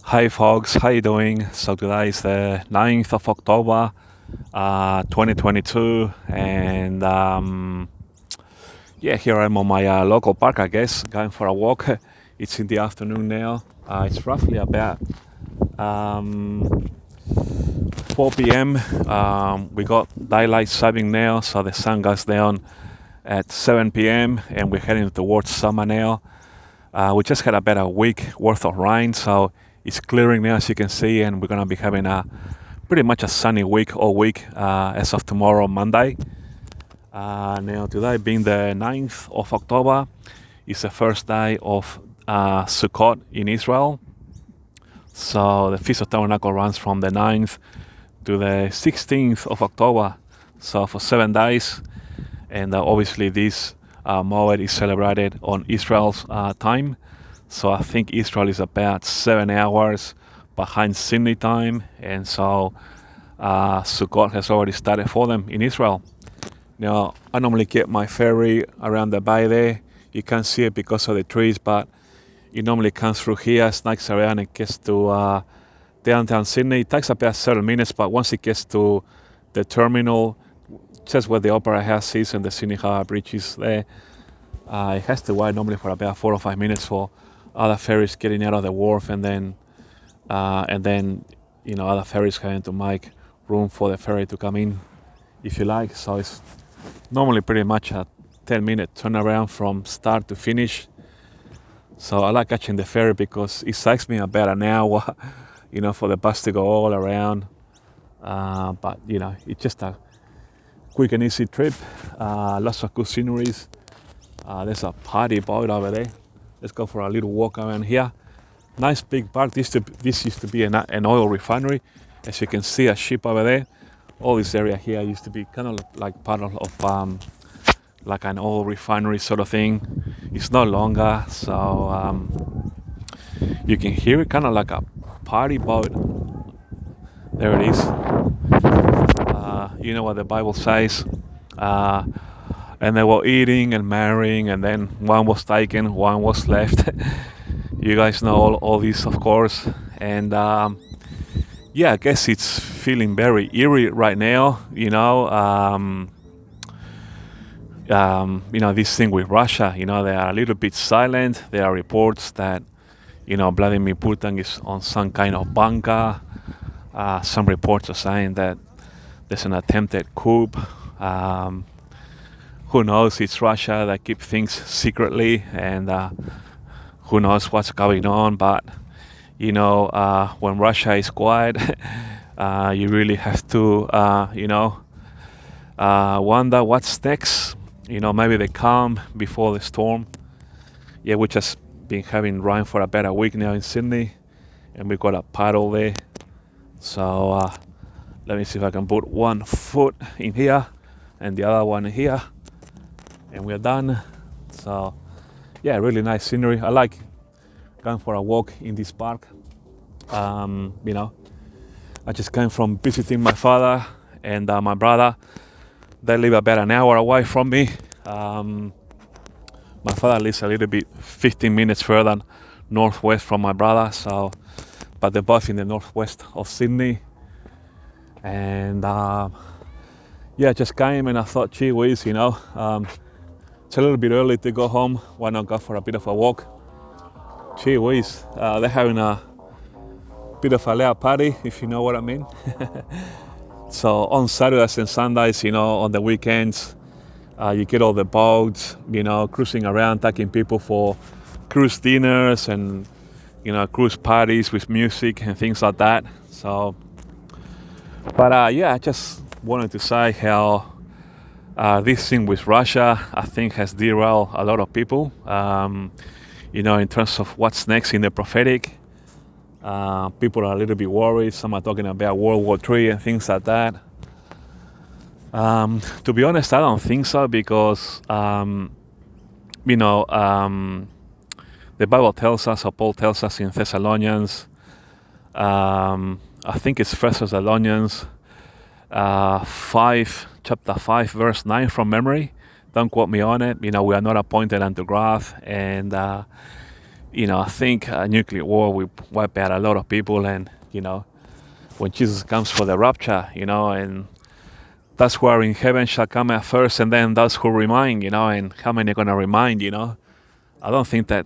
Hi folks, how you doing? So today is the 9th of October, 2022, and yeah, here I'm on my local park, I guess, going for a walk. It's in the afternoon now. It's roughly about um, 4 p.m. We got daylight saving now, so the sun goes down at 7 p.m. and we're heading towards summer now. We just had about a week worth of rain, so it's clearing now, as you can see, and we're gonna be having a pretty much a sunny week all week as of tomorrow, Monday. Now, today being the 9th of October, is the first day of Sukkot in Israel. So the Feast of Tabernacle runs from the 9th to the 16th of October. So for 7 days, and obviously this Moed is celebrated on Israel's time. So I think Israel is about 7 hours behind Sydney time, and so Sukkot has already started for them in Israel. Now, I normally get my ferry around the bay there. You can't see it because of the trees, but it normally comes through here, snakes around, and gets to downtown Sydney. It takes about 7 minutes, but once it gets to the terminal, just where the Opera House is and the Sydney Harbour Bridge is there, it has to wait normally for about 4 or 5 minutes for other ferries getting out of the wharf, and then other ferries having to make room for the ferry to come in, if you like. So it's normally pretty much a 10-minute turnaround from start to finish. So I like catching the ferry because it takes me about an hour, for the bus to go all around. But it's just a quick and easy trip. Lots of good sceneries. There's a party boat over there. Let's go for a little walk around here. Nice big park. This used to be an oil refinery. As you can see, a ship over there. All this area here used to be kind of like part of like an oil refinery sort of thing. It's no longer, so you can hear it kind of like a party boat. There it is. You know what the Bible says. And they were eating and marrying, and then one was taken, one was left. You guys know all this, of course. And yeah, I guess it's feeling very eerie right now. This thing with Russia. They are a little bit silent. There are reports that Vladimir Putin is on some kind of bunker. Some reports are saying that there's an attempted coup. Who knows? It's Russia. They keep things secretly, and who knows what's going on. But when Russia is quiet, you really have to wonder what's next. Maybe the calm before the storm. Yeah, we just been having rain for about a week now in Sydney, and we've got a puddle there. So let me see if I can put one foot in here and the other one in here, and we're done. So yeah, really nice scenery. I like going for a walk in this park. I just came from visiting my father and my brother. They live about an hour away from me. My father lives a little bit 15 minutes further northwest from my brother, but they're both in the northwest of Sydney. And just came, and I thought, gee whiz, it's a little bit early to go home. Why not go for a bit of a walk? Gee whiz, they're having a bit of a loud party, if you know what I mean. So on Saturdays and Sundays, on the weekends, you get all the boats, cruising around, taking people for cruise dinners and, cruise parties with music and things like that. So, but I just wanted to say how this thing with Russia, I think, has derailed a lot of people, in terms of what's next in the prophetic. People are a little bit worried. Some are talking about World War III and things like that. To be honest, I don't think so, because the Bible tells us, or Paul tells us in Thessalonians, I think it's 1 Thessalonians 5, chapter 5, verse 9 from memory. Don't quote me on it. We are not appointed unto wrath, and I think a nuclear war will wipe out a lot of people, and when Jesus comes for the rapture, and that's who are in heaven shall come at first, and then those who remain, and how many are going to remain, I don't think that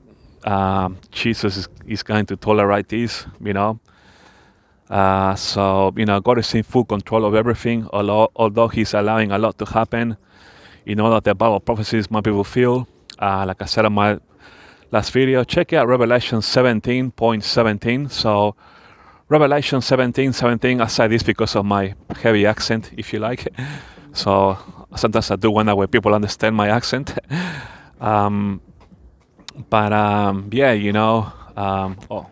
Jesus is going to tolerate this, So, God is in full control of everything, although He's allowing a lot to happen in order that the Bible prophecies might be fulfilled. Like I said in my last video, check out Revelation 17:17. So, Revelation 17:17, I say this because of my heavy accent, if you like. So, sometimes I do wonder where people understand my accent. Yeah,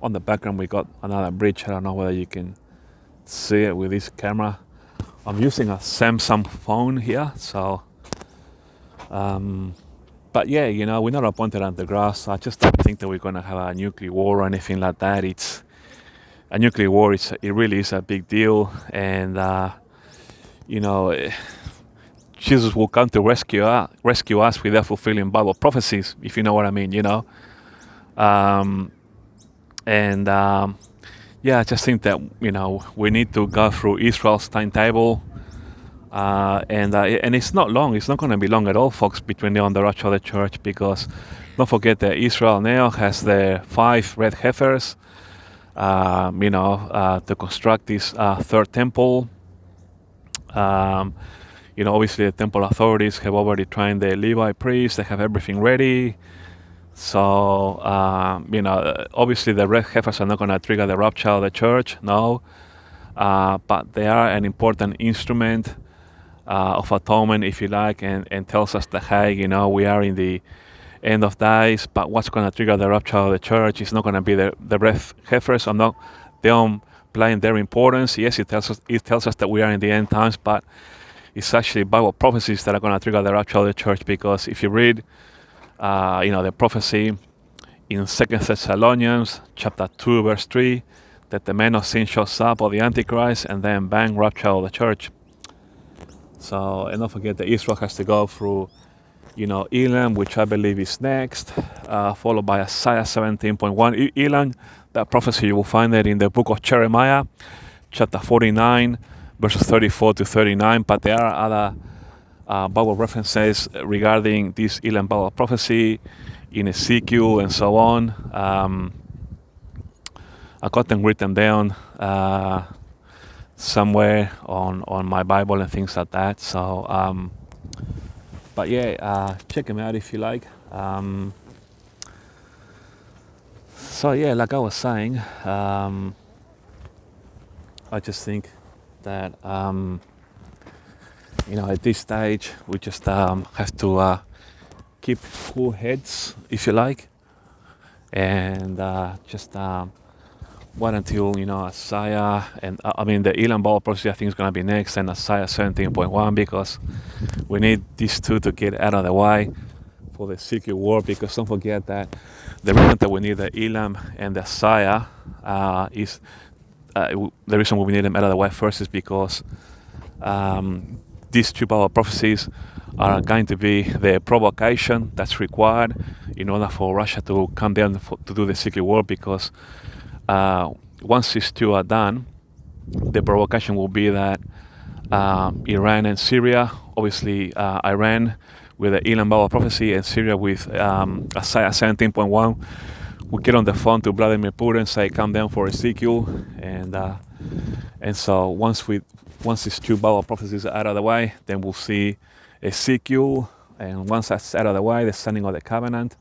on the background we got another bridge. I don't know whether you can see it with this camera. I'm using a Samsung phone here, so but yeah, we're not appointed under grass. I just don't think that we're going to have a nuclear war or anything like that. It's a nuclear war. It really is a big deal, and Jesus will come to rescue us without fulfilling Bible prophecies, if you know what I mean. Yeah, I just think that we need to go through Israel's timetable, and it's not long. It's not going to be long at all, folks, between now and the rapture of the church, because don't forget that Israel now has the 5 red heifers, to construct this third temple. Obviously the temple authorities have already trained the Levi priests. They have everything ready. So, obviously the red heifers are not going to trigger the rapture of the church, no. But they are an important instrument of atonement, if you like, and tells us that, hey, we are in the end of days, but what's going to trigger the rapture of the church is not going to be the red heifers. I'm not them playing their importance. Yes, it tells us that we are in the end times, but it's actually Bible prophecies that are going to trigger the rapture of the church, because if you read the prophecy in 2 Thessalonians chapter 2 verse 3, that the man of sin shows up, or the Antichrist, and then bang, rapture of the church. So, and don't forget that Israel has to go through Elam, which I believe is next, followed by Isaiah 17:1. Elam, that prophecy, you will find it in the book of Jeremiah chapter 49 verses 34 to 39, but there are other Bible references regarding this Elam Bible prophecy in Ezekiel and so on. I got them written down somewhere on my Bible and things like that. So, but yeah, check them out if you like. So yeah, like I was saying, I just think that at this stage we just have to keep cool heads, if you like, and just wait until Isaiah and the Elam Bible prophecy, I think, is going to be next, and Isaiah 17:1, because we need these two to get out of the way for the secret war. Because don't forget that the reason that we need the Elam and the Isaiah is the reason we need them out of the way first is because these two Bible prophecies are going to be the provocation that's required in order for Russia to come down to do the secret war. Because once these two are done, the provocation will be that Iran and Syria, obviously Iran with the Elam Bible prophecy, and Syria with Isaiah 17:1, we get on the phone to Vladimir Putin and say, come down for Ezekiel, and so once these two Bible prophecies are out of the way, then we'll see Ezekiel, and once that's out of the way, the signing of the covenant,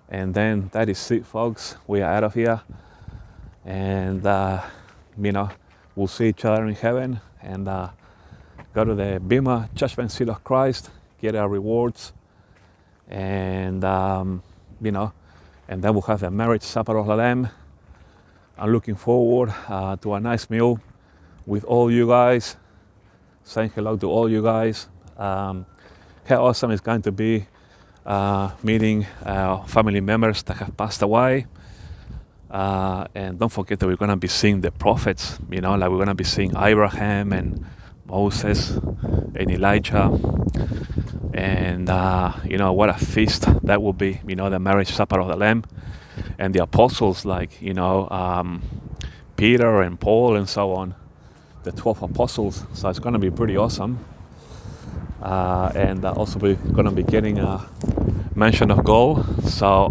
and then that is it, folks. We are out of here, and we'll see each other in heaven, and go to the Bema judgment seat of Christ, get our rewards, and and then we'll have the marriage supper of the Lamb. I'm looking forward to a nice meal with all you guys, saying hello to all you guys. How awesome it's going to be meeting family members that have passed away. And don't forget that we're going to be seeing the prophets, like we're going to be seeing Abraham and Moses and Elijah. And what a feast that will be, the marriage supper of the Lamb. and the apostles, like, Peter and Paul and so on, the 12 apostles. So it's going to be pretty awesome. And also we're going to be getting a mansion of gold. So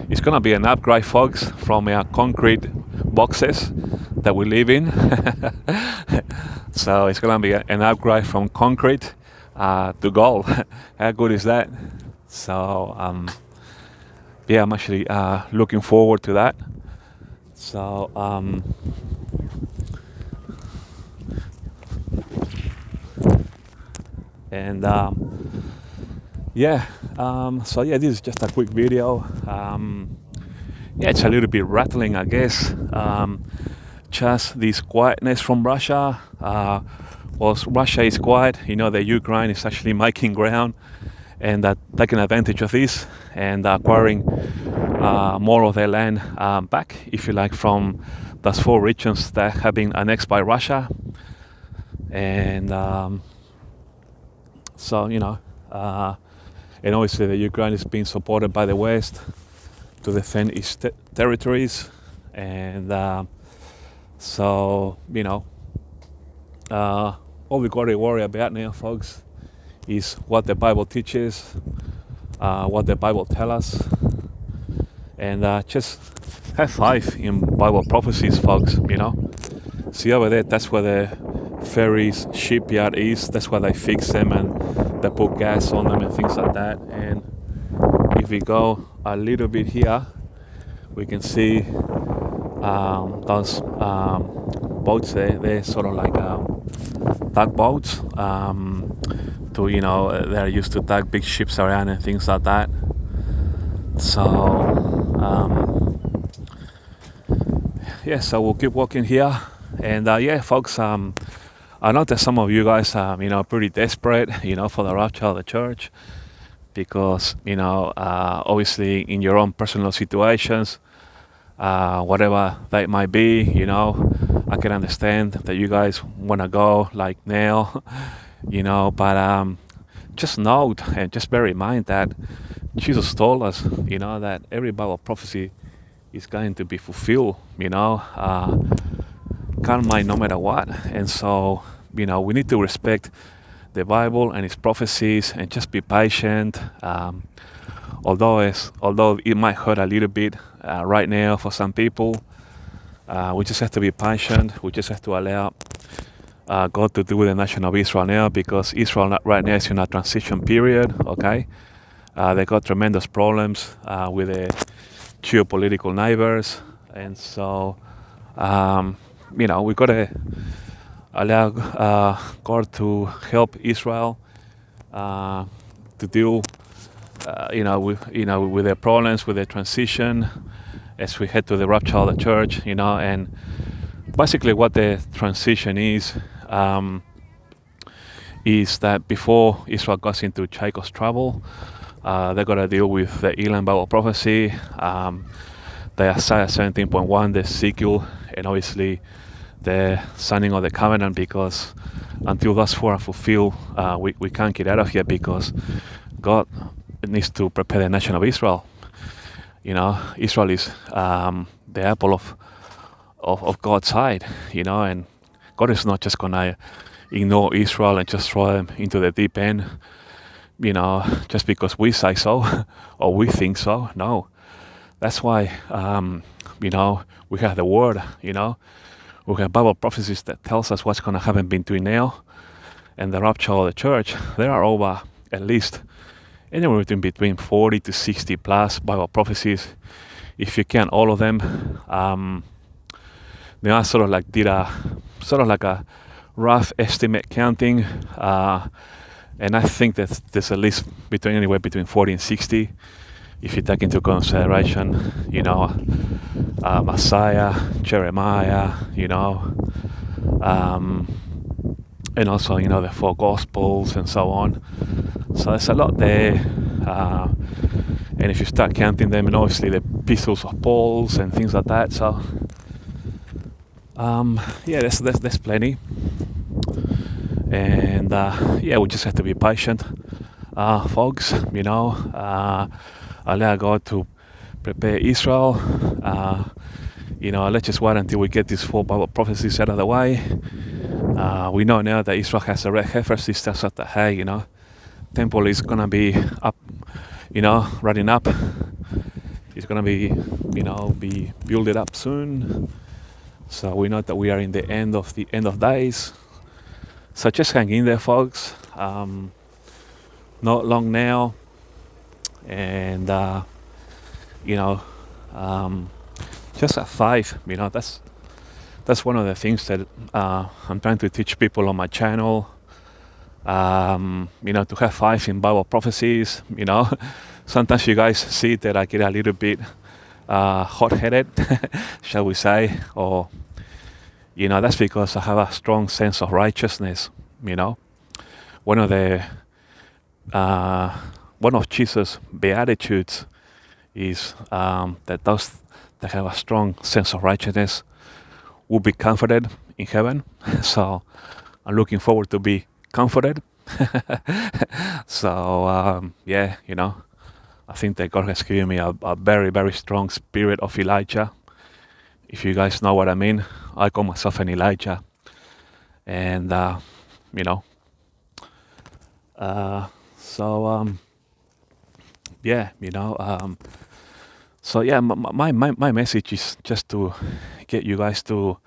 it's going to be an upgrade, folks, from our concrete boxes that we live in. So it's going to be an upgrade from concrete to gold. How good is that? So yeah, I'm actually looking forward to that. So and so yeah, this is just a quick video. Yeah, it's a little bit rattling, I guess. Just this quietness from Russia. Russia is quiet, the Ukraine is actually making ground and taking advantage of this and acquiring more of their land back, if you like, from those 4 regions that have been annexed by Russia. And so, and obviously the Ukraine is being supported by the West to defend its territories. And so, all we got to worry about now, folks, is what the Bible teaches, what the Bible tells us, and just have faith in Bible prophecies, folks. See over there, that's where the ferries shipyard is. That's where they fix them and they put gas on them and things like that. And if we go a little bit here, we can see those boats there. They're sort of like tugboats. They're used to tug big ships around and things like that. So so we'll keep walking here. And folks, I know that some of you guys are pretty desperate for the rapture of the church, because obviously in your own personal situations, whatever they might be, I can understand that you guys want to go like now, but just note and just bear in mind that Jesus told us, that every Bible prophecy is going to be fulfilled, come might no matter what. And so, we need to respect the Bible and its prophecies and just be patient. Although it might hurt a little bit right now for some people, we just have to be patient. We just have to allow God to do with the nation of Israel now, because Israel right now is in a transition period. Okay, they got tremendous problems with their geopolitical neighbors, and so we got to allow God to help Israel to deal with their problems, with their transition as we head to the rapture of the church. And basically what the transition is that before Israel goes into Jacob's trouble, they got to deal with the Elam Bible prophecy, the Isaiah 17.1, the Ezekiel, and obviously the signing of the covenant, because until those 4 are fulfilled, we can't get out of here, because God needs to prepare the nation of Israel. Israel is the apple of God's side, and God is not just gonna ignore Israel and just throw them into the deep end, just because we say so or we think so. No, that's why we have the word. We have Bible prophecies that tells us what's going to happen between now and the rapture of the church. There are over at least anywhere between 40 to 60 plus Bible prophecies, if you count all of them. Then I sort of like did a rough estimate counting, and I think that there's at least anywhere between 40 and 60, if you take into consideration, Messiah, Jeremiah, and also, the 4 Gospels and so on. So there's a lot there, and if you start counting them, and obviously the epistles of Paul's and things like that. So there's plenty, and we just have to be patient, folks. Allow God to prepare Israel. Let's just wait until we get these 4 Bible prophecies out of the way. We know now that Israel has a red heifer. She starts at the hay. Temple is gonna be up. Running up. It's gonna be built up soon. So we know that we are in the end of days. So just hang in there, folks. Not long now, and just have faith. That's one of the things that I'm trying to teach people on my channel. To have faith in Bible prophecies. Sometimes you guys see that I get a little bit hot-headed, shall we say, or that's because I have a strong sense of righteousness. One of Jesus' beatitudes is that those that have a strong sense of righteousness will be comforted in heaven. So I'm looking forward to be comforted. So I think that God has given me a very, very strong spirit of Elijah. If you guys know what I mean, I call myself an Elijah. And my message is just to get you guys to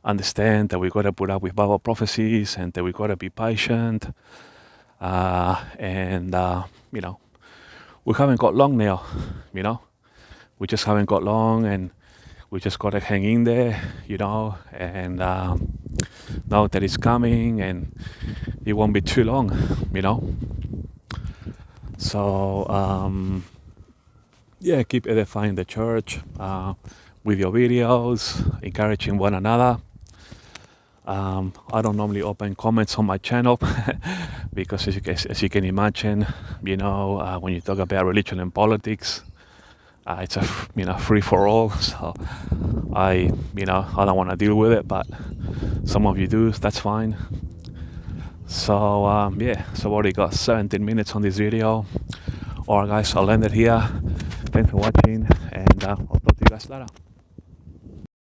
understand that we got to put up with Bible prophecies and that we got to be patient. We haven't got long now, we just haven't got long, and we just got to hang in there, and know that it's coming and it won't be too long, So, keep edifying the church with your videos, encouraging one another. I don't normally open comments on my channel because as you can imagine, when you talk about religion and politics, it's a free for all. So I don't want to deal with it, but some of you do. That's fine. So so I've already got 17 minutes on this video. Alright guys, I'll end it here. Thanks for watching, and I'll talk to you guys later.